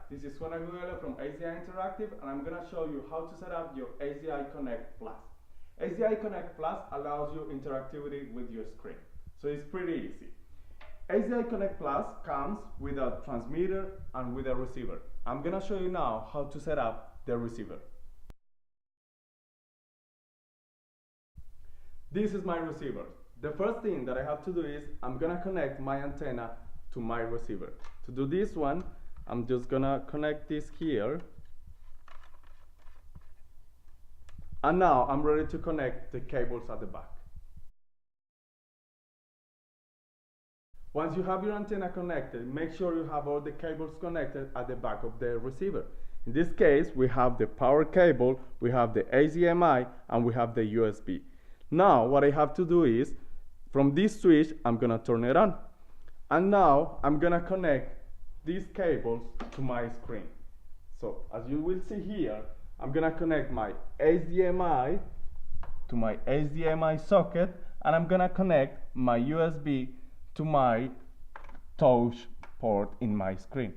This is Juan Agudelo from ACI Interactive, and I'm going to show you how to set up your ACI Connect Plus. ACI Connect Plus allows you interactivity with your screen, so it's pretty easy. ACI Connect Plus comes with a transmitter and with a receiver. I'm going to show you now how to set up the receiver. This is my receiver. The first thing that I have to do is I'm going to connect my antenna to my receiver. To do this one, I'm just going to connect this here. And now I'm ready to connect the cables at the back. Once you have your antenna connected, make sure you have all the cables connected at the back of the receiver. In this case, we have the power cable, we have the HDMI, and we have the USB. Now, what I have to do is, from this switch, I'm going to turn it on. And now, I'm going to connect these cables to my screen. So, as you will see here, I'm going to connect my HDMI to my HDMI socket, and I'm going to connect my USB to my touch port in my screen.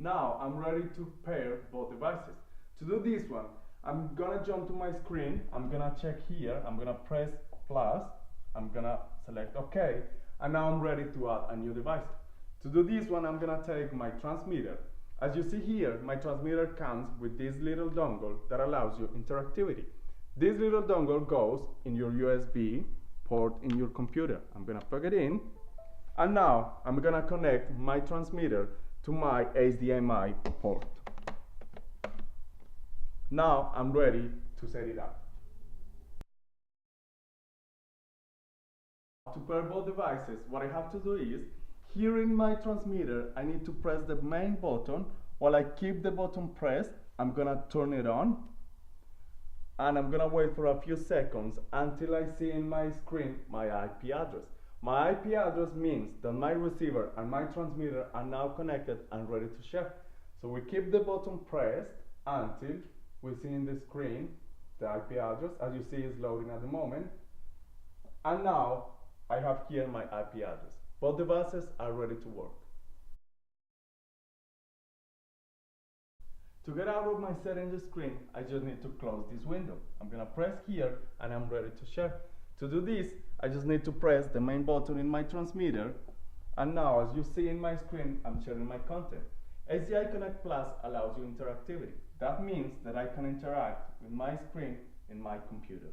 Now I'm ready to pair both devices. To do this one, I'm gonna jump to my screen, I'm gonna check here, I'm gonna press plus, I'm gonna select OK, and now I'm ready to add a new device. To do this one, I'm gonna take my transmitter. As you see here, my transmitter comes with this little dongle that allows you interactivity. This little dongle goes in your USB port in your computer. I'm gonna plug it in, and now I'm gonna connect my transmitter to my HDMI port. Now I'm ready to set it up. To pair both devices, what I have to do is, here in my transmitter, I need to press the main button. While I keep the button pressed, I'm gonna turn it on. And I'm gonna wait for a few seconds until I see in my screen my IP address. My IP address means that my receiver and my transmitter are now connected and ready to share. So we keep the button pressed until we see in the screen the IP address. As you see, it's loading at the moment. And now I have here my IP address. Both devices are ready to work. To get out of my settings screen, I just need to close this window. I'm gonna press here and I'm ready to share. To do this, I just need to press the main button in my transmitter, and now as you see in my screen, I'm sharing my content. ACI Connect Plus allows you interactivity. That means that I can interact with my screen in my computer.